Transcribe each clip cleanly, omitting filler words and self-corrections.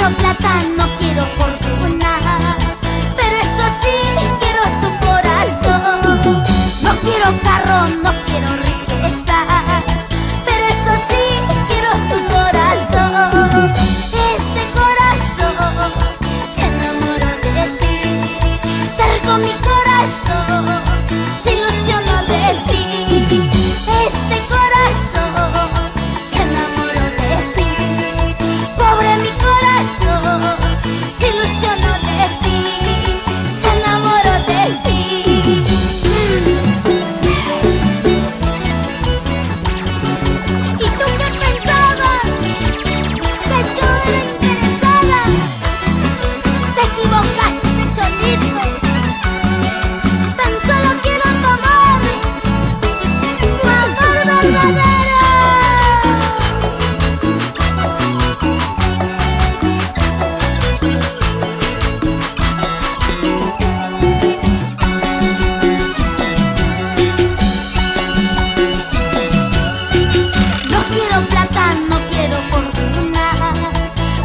quiero plata, no quiero fortuna, pero eso sí, quiero tu corazón. No quiero carro, no quiero riquezas, pero eso sí, quiero tu corazón. Este corazón se enamoró de ti, terco mi corazón se ilusionó de ti. Este corazón se enamoró de ti, pobre mi corazón se ilusionó de ti, se enamoró de ti. ¿Y tú qué pensabas? Que yo era interesada. Te equivocaste, cholito. Tan solo quiero tu amor verdadero. No quiero plata, no quiero fortuna,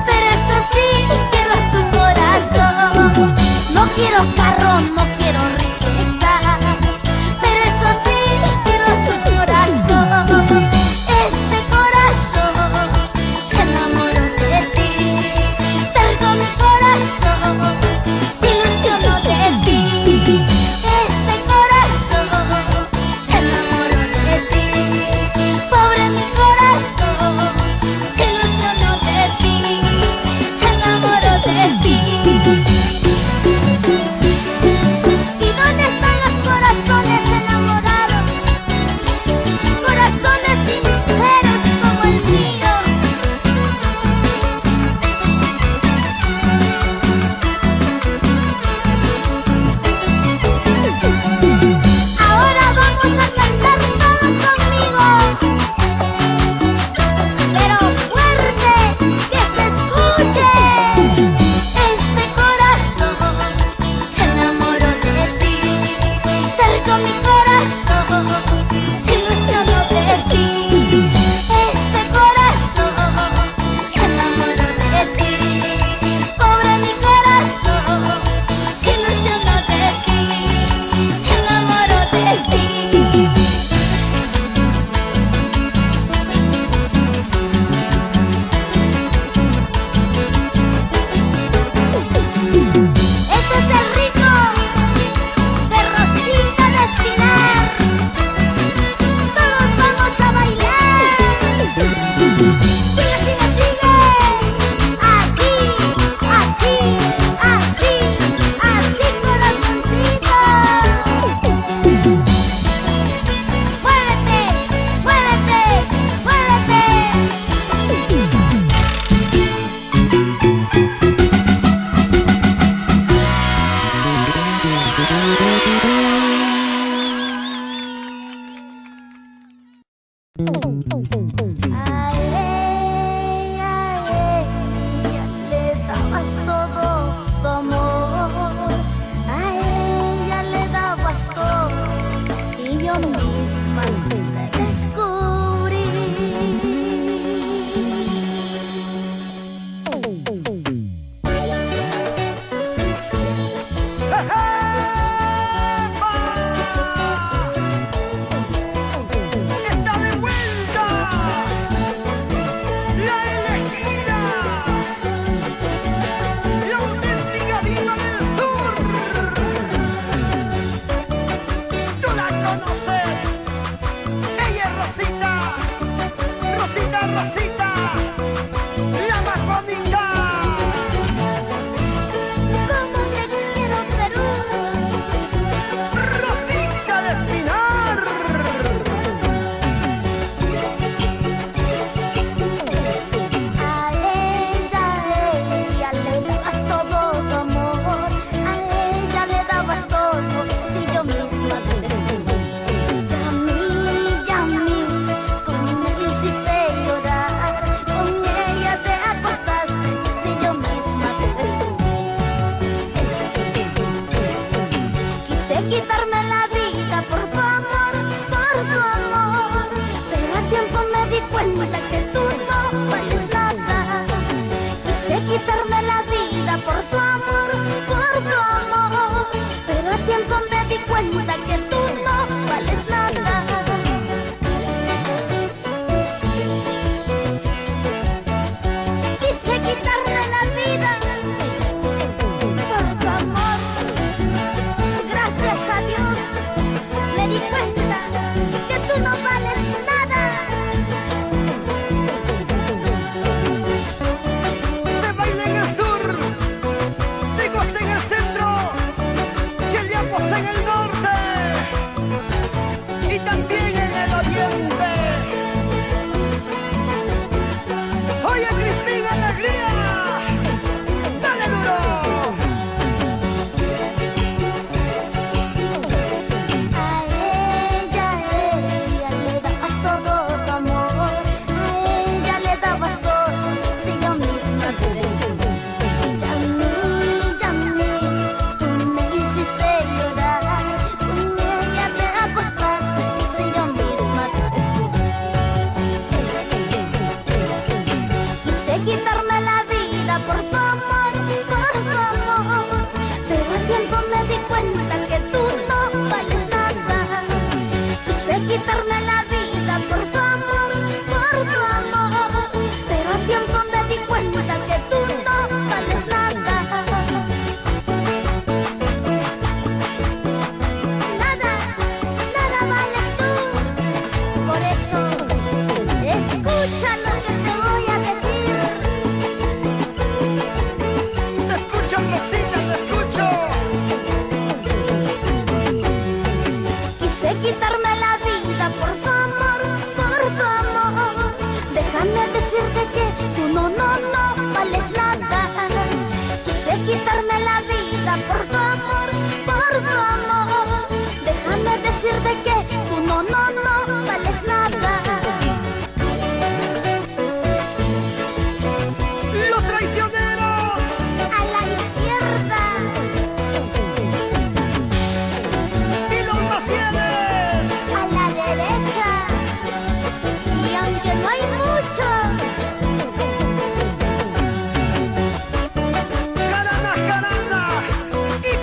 pero eso sí, quiero tu corazón. No quiero carro, no quiero riquezas, pero eso sí, quiero tu corazón. Este corazón se enamoró de ti, terco mi corazón se ilusionó de ti. Este corazón se enamoró de ti, pobre mi corazón se ilusionó de ti, se enamoró de ti. ¿Y dónde están los corazones enamorados? Corazones sinceros como el mío. Ahora vamos a cantar todos conmigo, pero fuerte, que se escuche. Este corazón se enamoró de ti, terco mi corazón se ilusionó de ti. Este corazón se enamoró de ti, pobre mi corazón se ilusionó de ti, se enamoró de ti. Este es el ritmo de Rosita de Espinar. Todos vamos a bailar. Sigue, sigue, sigue. Así, así, así, así, corazoncito. Muévete, muévete, muévete. A ella le dabas todo tu amor, a ella le dabas todo, y yo misma te descubrí. ¡Está de vuelta! ¡La elegida! ¡La auténtica diva del sur! ¡Tú la conoces! ¡Ella es Rosita! ¡Rosita, Rosita! ¡La más bonita! Como te quiero, Perú. ¡Rosita de Espinar! A ella le dabas todo tu amor, a ella le dabas todo, si yo misma te descubrí. Yami, tú me hiciste llorar, con ella te acostaste, si yo misma te descubrí. Quise quitarme la vida por tu amor, pero a tiempo me di cuenta que tú no vales nada. Quise quitarme Quise quitarme la vida por tu amor, por tu amor. Déjame decirte que tú no vales nada. Quise quitarme la vida por tu amor, por tu amor. Déjame decirte que tú no vales nada. Los traicioneros A la izquierda. y los más fieles. A la derecha. Y aunque no hay muchos, Carana, carana y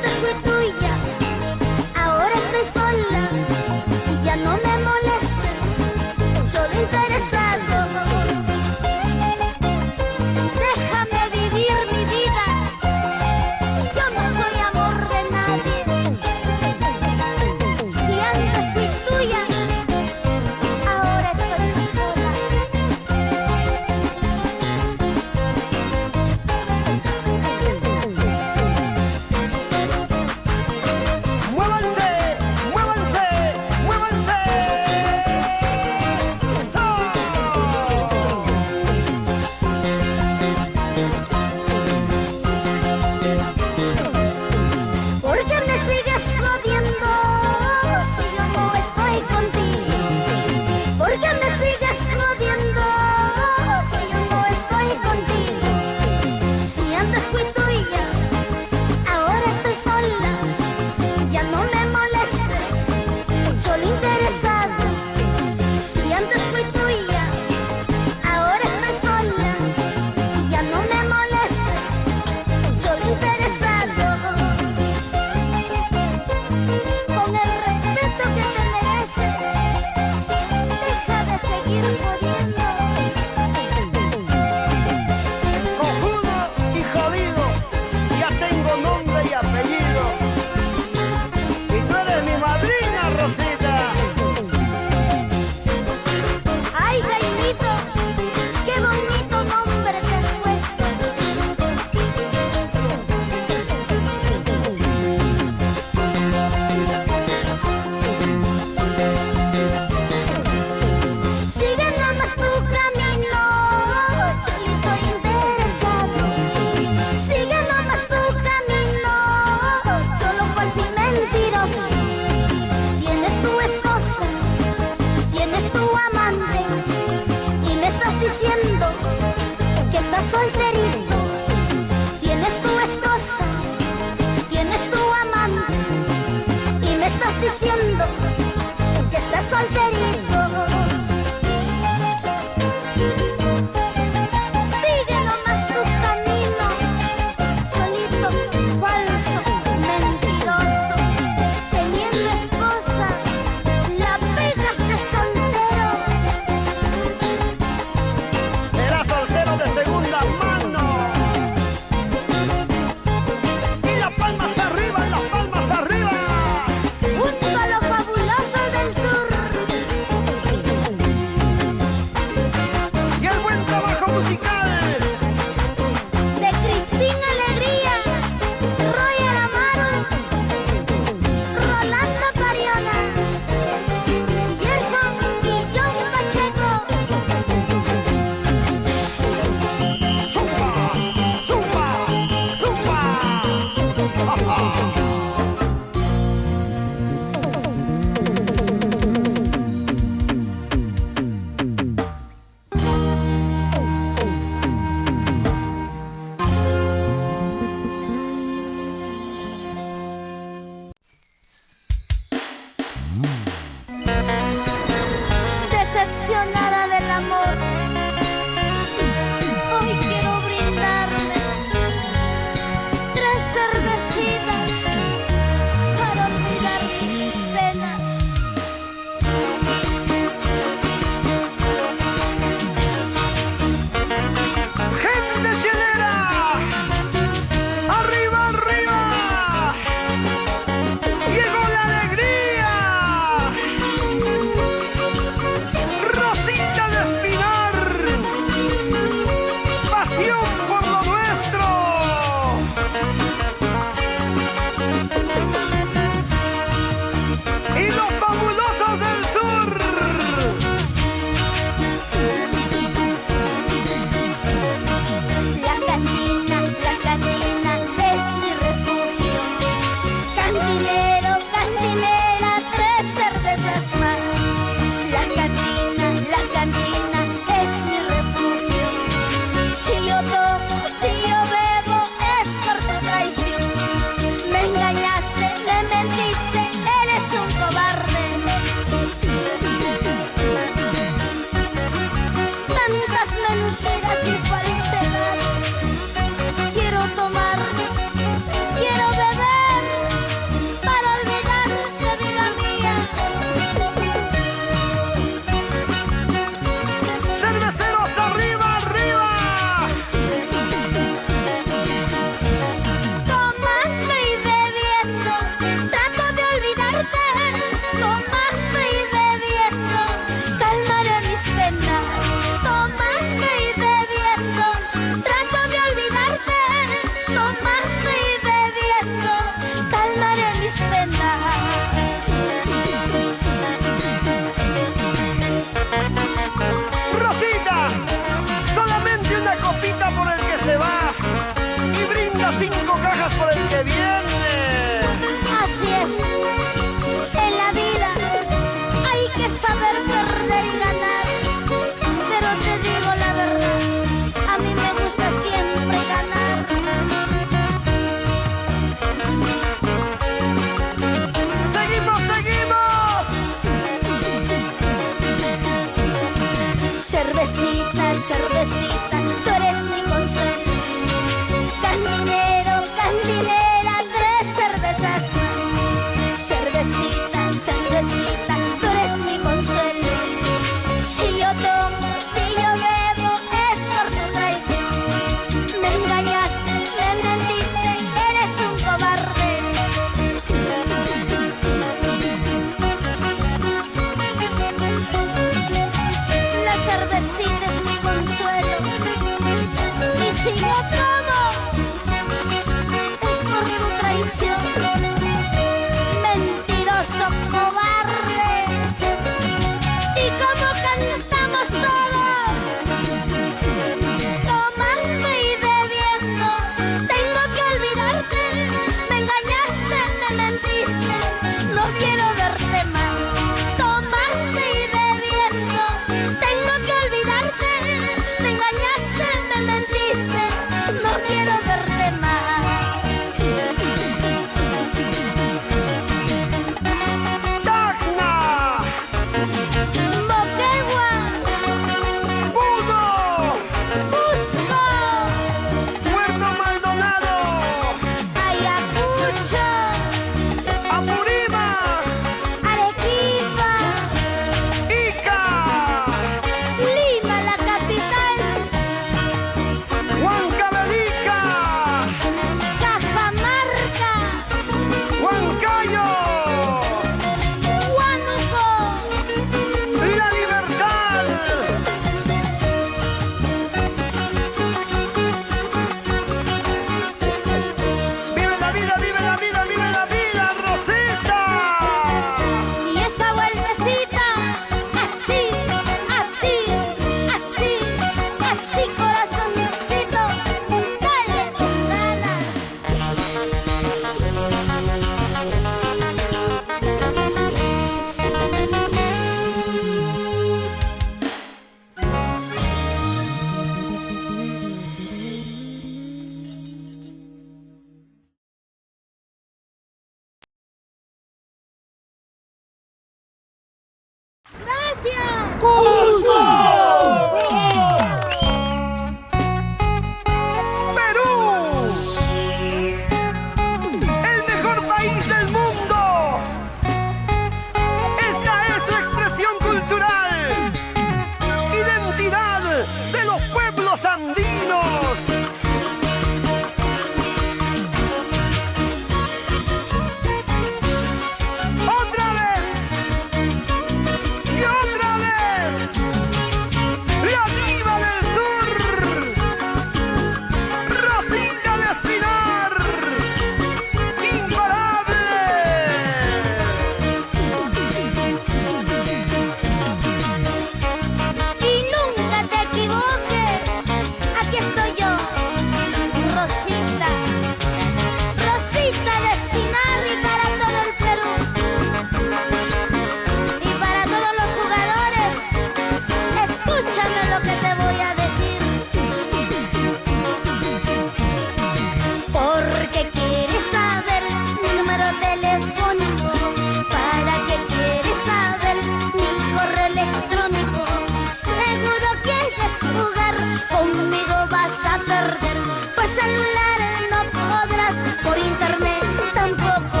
celular no podrás, por internet tampoco.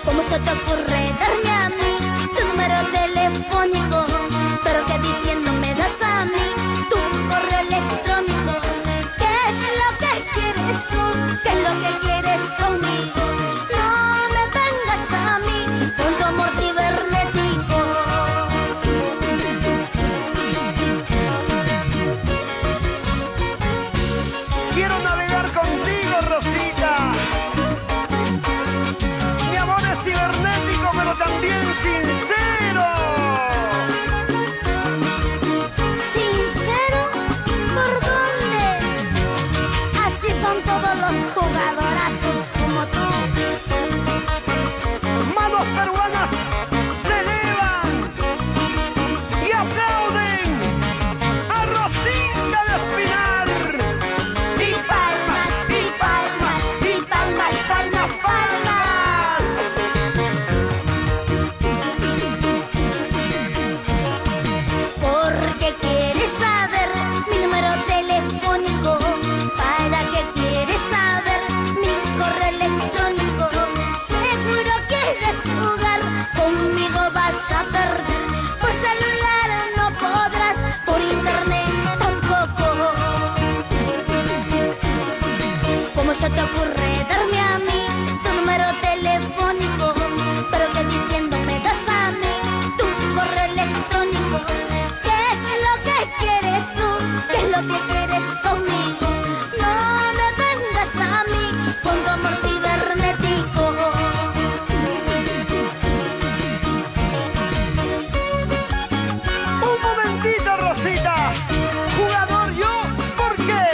¿Cómo se te ocurre darme a mí tu número telefónico? Pero que diciendo me das a mí tu correo electrónico. ¿Qué es lo que quieres tú? ¿Qué es lo que quieres conmigo? No me vengas a mí con tu amor cibernético. Quiero navegar contigo, Rosita. Mi amor es cibernético, pero también sincero. ¿Sincero? ¿Por dónde? Así son todos los jugadorazos como tú. Manos peruanas se elevan y aplauden a Rosita de Espinar. Y palmas, y palmas, y palmas, palmas, palmas. Porque quieres saber mi número telefónico. ¿Para qué quieres saber mi correo electrónico? Seguro quieres jugar, conmigo vas a perder. Por celular no podrás, por internet tampoco. ¿Cómo se te ocurre darme a mí tu número telefónico? Pero que diciendo me das a mí tu correo electrónico. ¿Qué es lo que quieres tú? ¿Qué es lo que quieres conmigo? No me vengas a mí con tu amor cibernético. Un momentito, Rosita. Jugador yo, ¿por qué?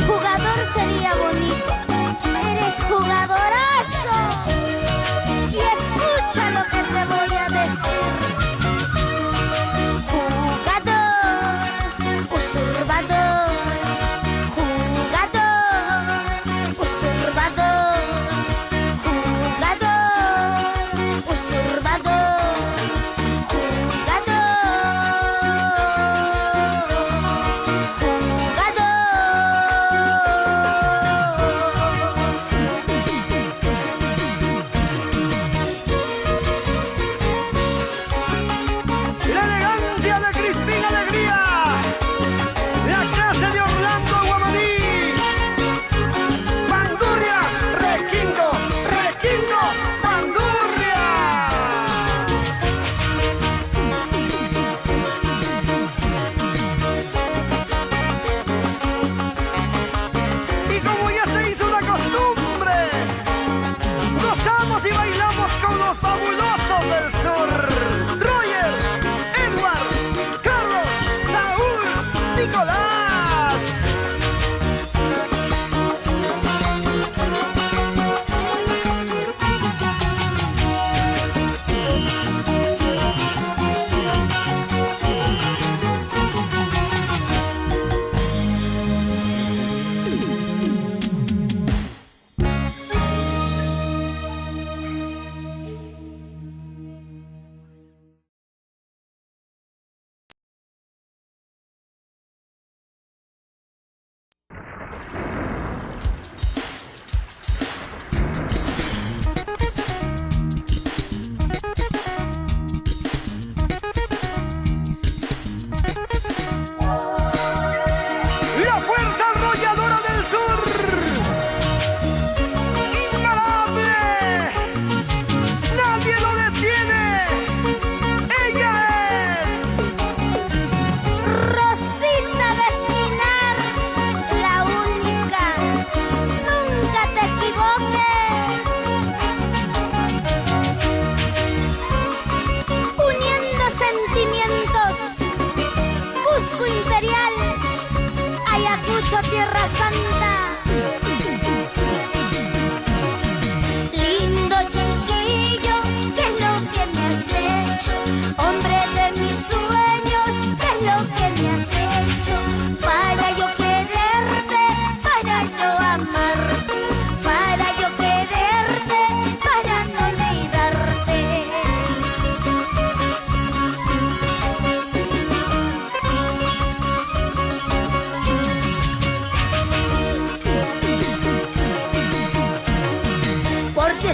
Jugador sería bonito. Eres jugadorazo. Y escucha lo que te voy a decir. Jugador, usurpador. Jugador, usurpador. Jugador, usurpador. La elegancia de Crispín Alegría. La clase de Orlando Guamaní. Bandurria, requinto, requinto, bandurria. Y como ya se hizo una costumbre, gozamos y bailamos con los fabulosos del sur. Roger, Edward, Carlos, Saúl, Nicolás. La fuerza arrolladora del sur. Imparable. Nadie lo detiene. Ella es Rosita de Espinar, la única. Nunca te equivoques. Uniendo sentimientos. Cusco Imperial, Ayacucho, Tierra Santa. Lindo chiquillo, ¿qué es lo que me has hecho? Hombre de mis sueños, ¿qué es lo que me has hecho? Para yo quererte, para yo amarte, para yo quererte, para no olvidarte.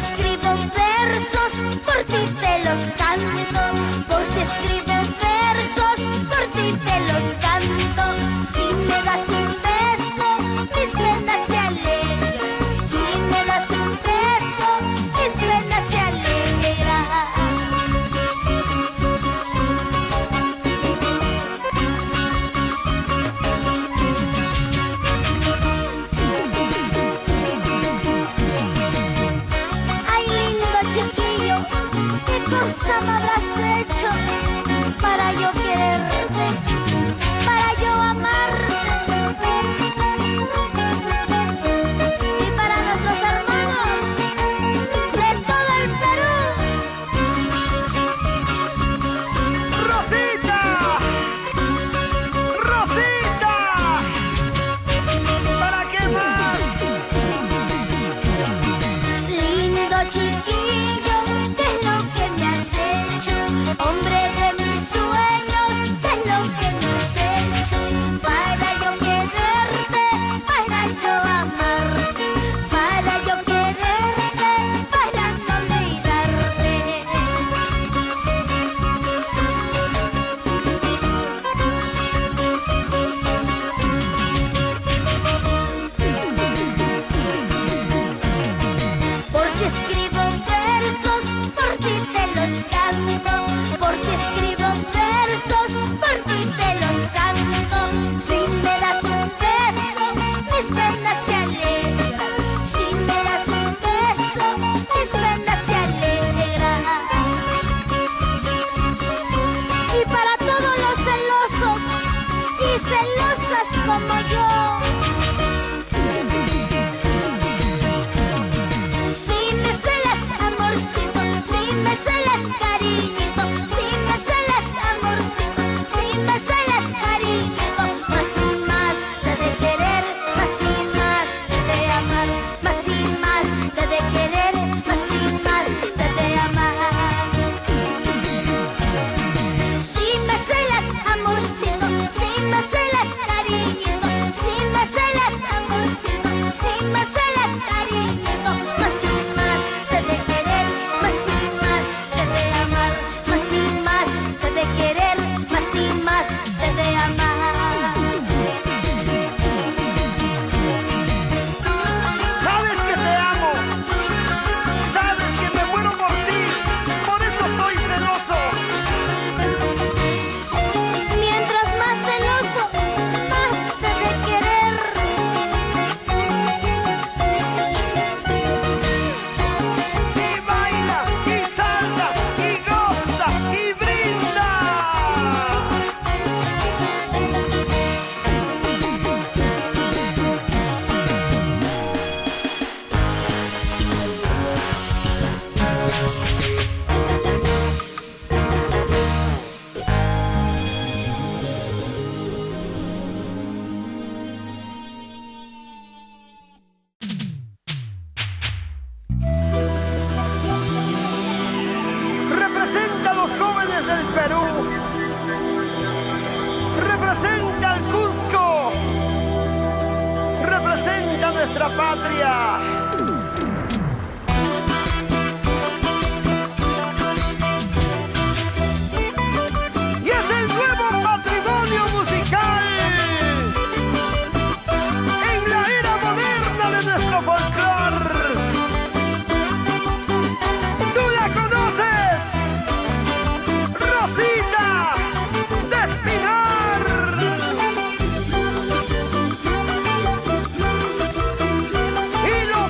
escribo versos, por ti te los canto. Porque escribo versos, por ti te los canto. Si me das un beso, mis penas se alegran. Si me das un beso, mis penas se alegran. Ay, lindo chiquillo, ¿qué cosa me habrás hecho para yo quererte, para yo amarte? Y para nuestros hermanos de todo el Perú. ¡Rosita! ¡Rosita! ¿Para qué más? Lindo chiquillo, ¿qué es lo que me has hecho? Hombre de mis sueños, ¿qué es lo que me has hecho? Para yo quererte, para yo amarte, para yo quererte, para no olvidarte. Porque escribo versos, por ti te los canto. Porque escribo versos, por ti te los canto. Si me das un beso, mis penas se alegran. Si me das un beso, mis penas se alegran. Y para todos los celosos y celosas como yo, si me celas amorcito, si me celas cariñito, si me celas amorcito, si me celas cariñito, más y más te de querer, más y más te de amar, más y más te de querer, más y más te de amar. Si me celas amorcito, si me celas cariñito, si me celas amorcito, si me celas cariñito, más y más te de querer, más y más te de amar, más y más te de querer, más y más te de amar. Sabes que te amo, sabes que me muero por ti, por eso soy celoso. Mientras más celoso, más te de querer. Y baila, y salta, y goza, y brinda. Representa a los jóvenes del Perú. Representa al Cusco. Representa nuestra patria. Y es el nuevo patrimonio musical en la era moderna de nuestro folclore. ¿Tú la conoces? Rosita de Espinar. Y los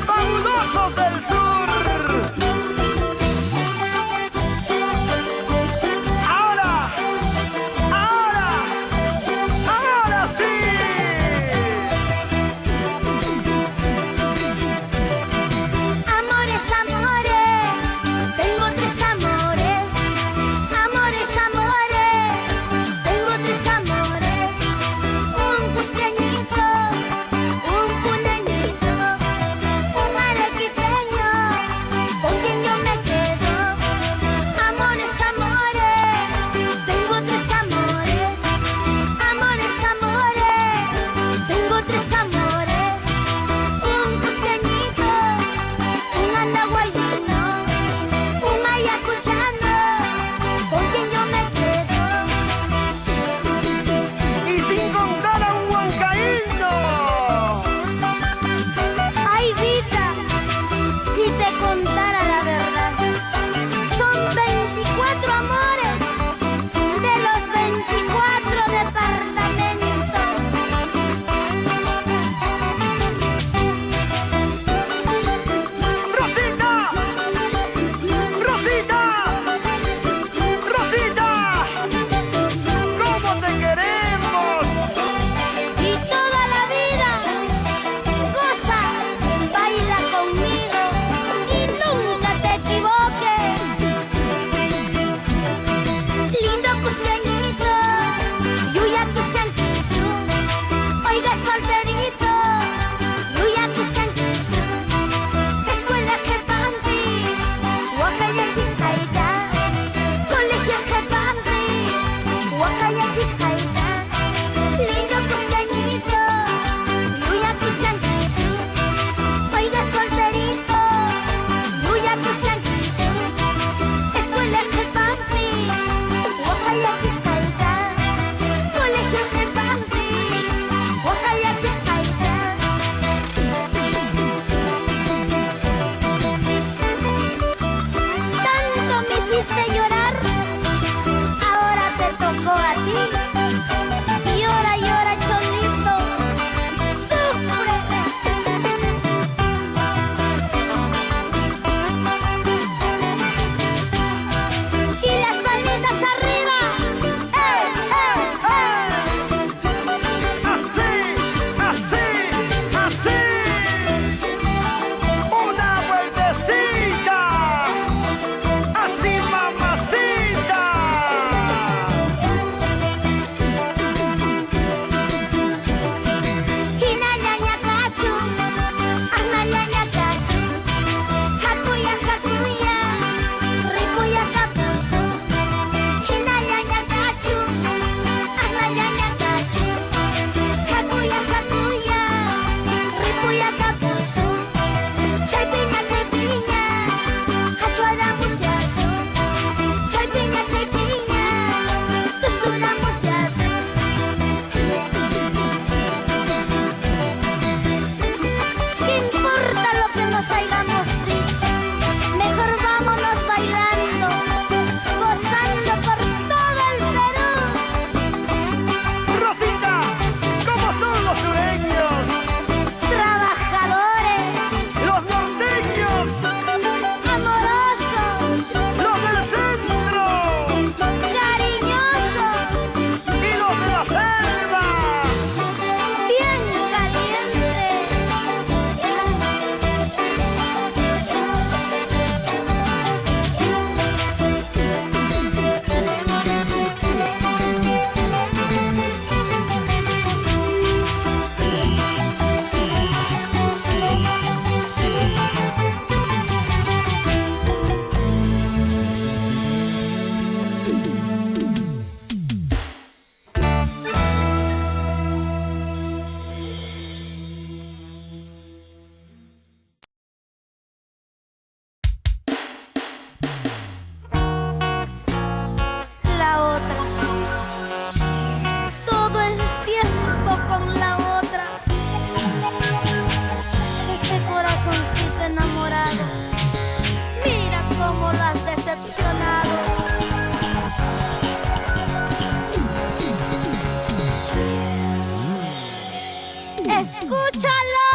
escúchalo.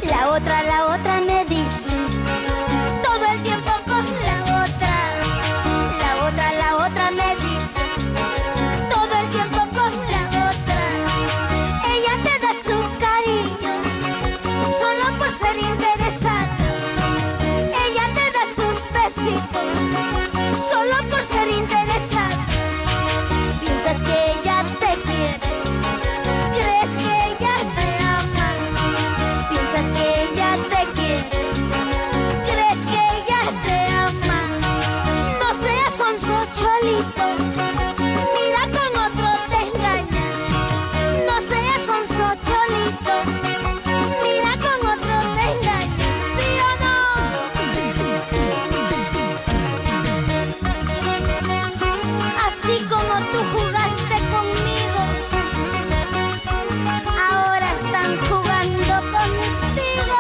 La otra me dices todo el tiempo con la otra. La otra me dices todo el tiempo con la otra. Ella te da su cariño solo por ser interesada. Ella te da sus besitos solo por ser interesada. Piensas que ella te quiere, crees que ella te ama. Piensas que ella te quiere, crees que ella te ama. No seas sonso, cholito, mira con otro te engaña. No seas sonso, cholito, mira con otro te engaña. ¿Sí o no? Así como tú jugaste conmigo, ahora están jugando contigo.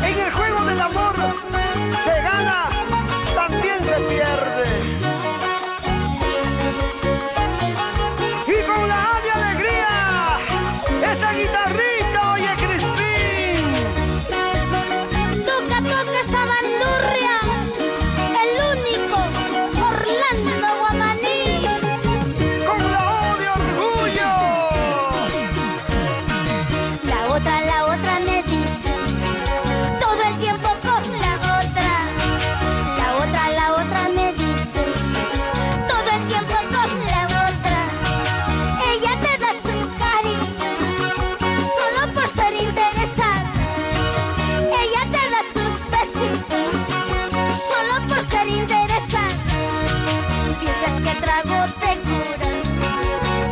En el juego del amor se gana, también se pierde. Y con la A de alegría, esa guitarrita, oye Crispín. Toca, toca esa bandurria, el único Orlando Guamaní. Con la O de orgullo. La otra me dices todo el tiempo con la otra. La otra me dices todo el tiempo con la otra. Ella te da su cariño solo por ser interesada. Ella te da sus besitos solo por ser interesada. Piensas que el trago te cura,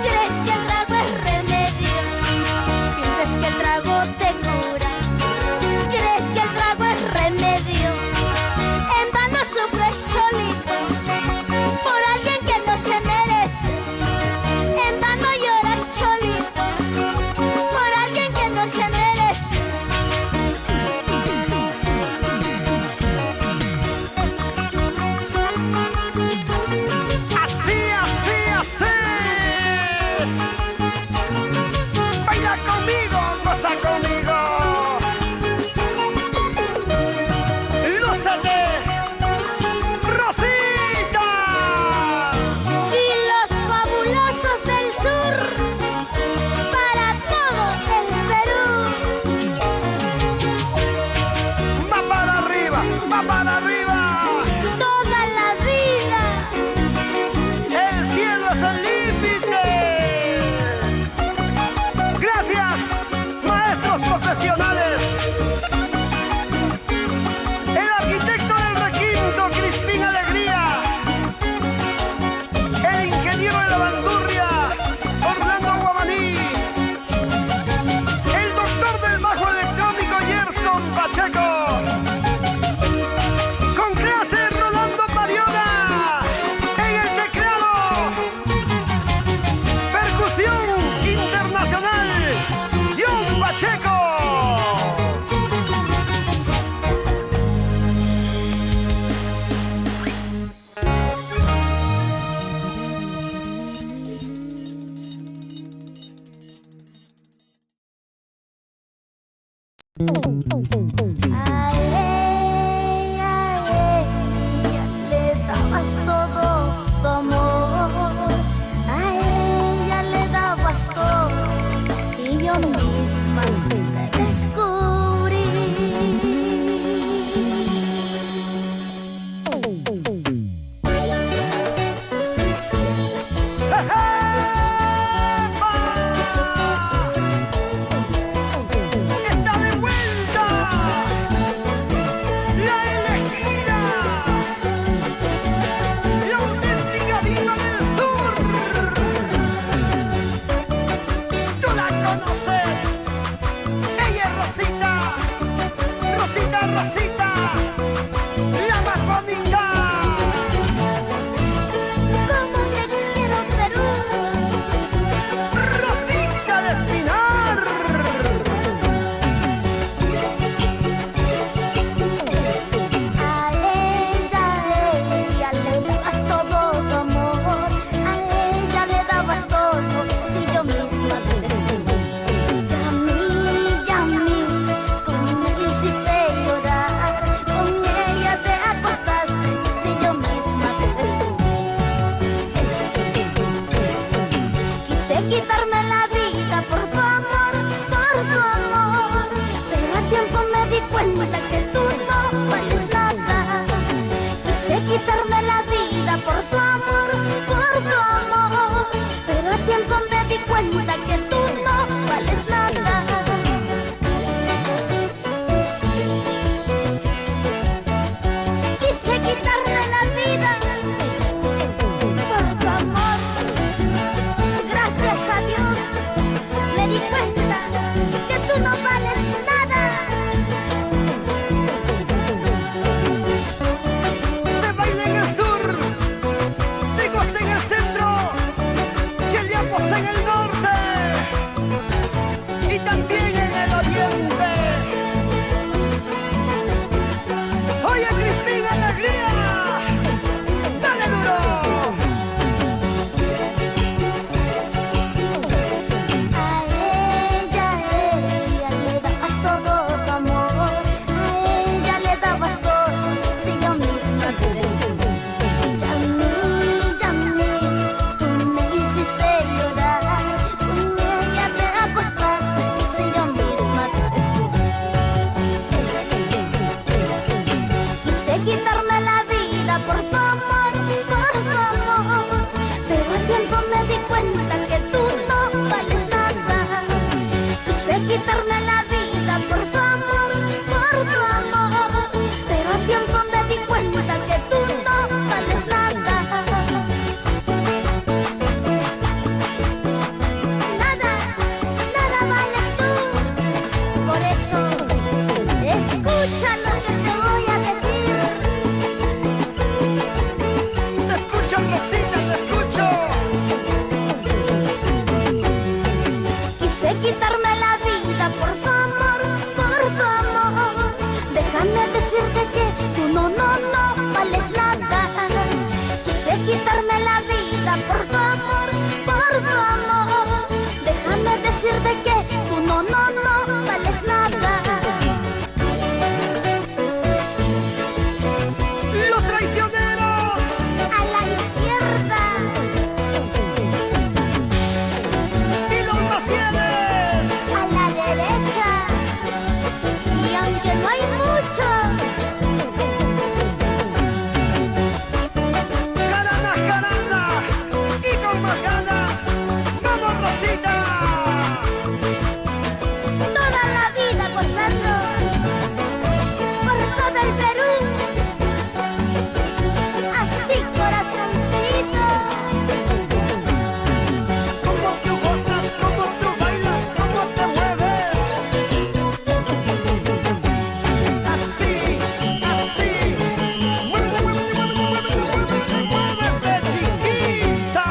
crees que el trago es remedio. Piensas que el trago te cura, crees que el trago es remedio. En vano sufres, cholito, por alguien que no se merece. En vano lloras, cholito, por alguien que no se merece. quitarme la vida por tu amor, pero a tiempo me di cuenta que tú no vales nada. Quise quitarme la vida por tu amor. Gracias a Dios me di cuenta que tú no vales nada. Se baila en el sur, Sigos en el centro, Cheliapos en el norte y también en el oriente. Oye, Cristina, alegría, dale duro. A ella le dabas todo tu amor, a ella le dabas todo, si yo misma te descubrí. Ya a mí, tú me hiciste llorar, con ella te acostaste, si yo misma te descubrí. Quise quitarme la vida por tu amor, pero a tiempo me di cuenta que tú no vales nada. Quise quitarme la vida por tu amor, pero a tiempo me di cuenta que tú no vales nada. Nada vales tú. Por eso, escucha lo que te voy a decir. Te escucho, Rosita, te escucho. Quise quitarme la vida por tu amor, déjame decirte que tú no vales nada. Quise quitarme la vida por tu amor, déjame decirte que tú no vales nada. Los traicioneros, A la izquierda, y los infieles. a la derecha, y aunque no hay muchos, Carana, y con más ganas, vamos, Rosita. toda la vida gozando por todo el Perú. Así, corazoncito. Como tú gozas, como tú bailas, como te mueves. Así, muévete, chiquita.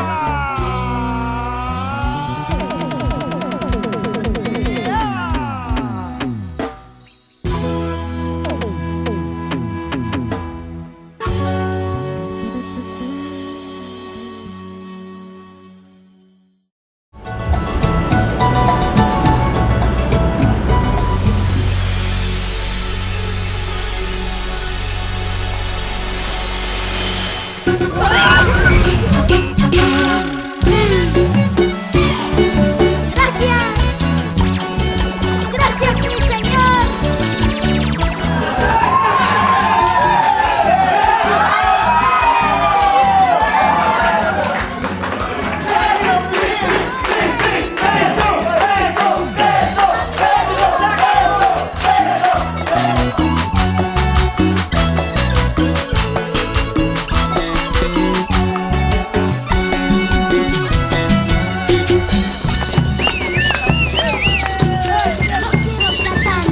Gracias, mi señor.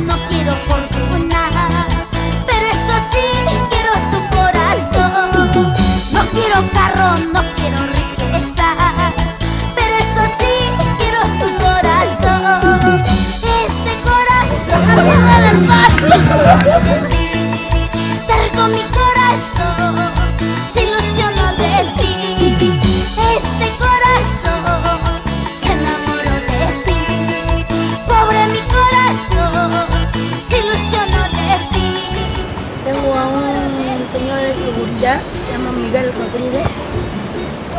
No quiero fortuna, pero eso sí, quiero tu corazón. No quiero carro, no quiero riquezas, pero eso sí, quiero tu corazón. Este corazón, terco mi corazón, se ilusionó de ti. Este corazón se enamoró de ti. Pobre mi corazón, se ilusionó de ti. Tengo a un señor de seguridad, se llama Miguel Rodríguez,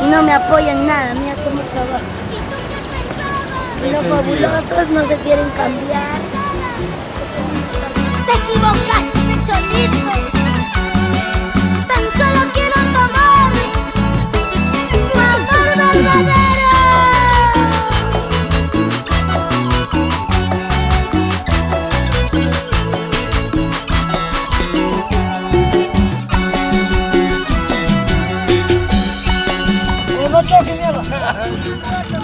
y no me apoya en nada, mira cómo trabaja. ¿Y tú qué pensabas? Los fabulosos no se quieren cambiar. Te equivocaste, Cholito. Tan solo quiero choque, mierda.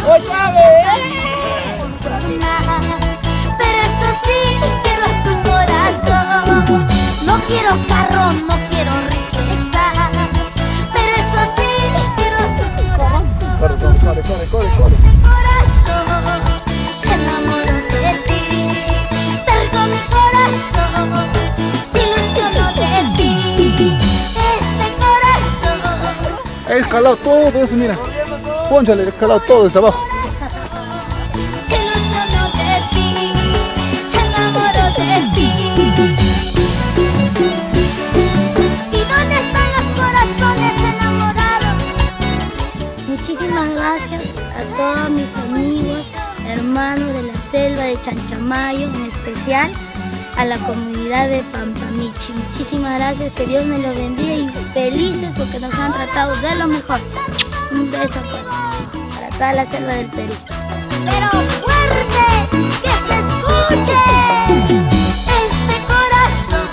¡Otra vez! Pero eso sí, quiero tu corazón. No quiero carro, no quiero riquezas, pero eso sí, quiero tu corazón. Corre. Este corazón se enamoró de ti, tal mi corazón se ilusionó de ti. Este corazón He escalado todo eso, mira. Pónchale, he escalado todo desde abajo. se ilusionó de ti, se enamoró de ti. ¿Y dónde están los corazones enamorados? Muchísimas gracias a todos mis amigos, hermanos de la selva de Chanchamayo, en especial a la comunidad de Pampamichi. Muchísimas gracias, que Dios me los bendiga y felices porque nos han tratado de lo mejor. Un beso para toda la selva del Perú. Pero fuerte, que se escuche. Este corazón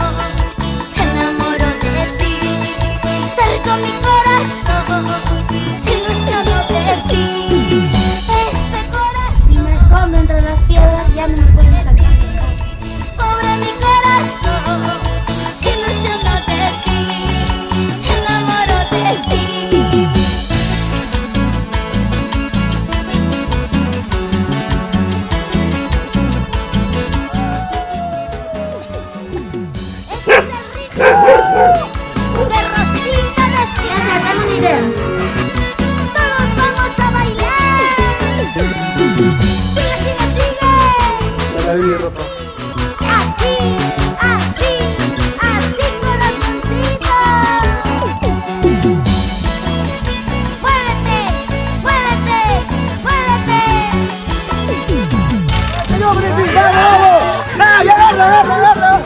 se enamoró de ti, tal como mi corazón se ilusionó de ti. Este Si corazón, me escondo entre las piedras, ya no me pueden sacar. pobre mi corazón, se ilusionó de ti, se enamoró de ti. De Rosita Despierta. Dame una idea. Todos vamos a bailar. Sigue. Así, corazoncito. Muévete. ¡Ya, agarra!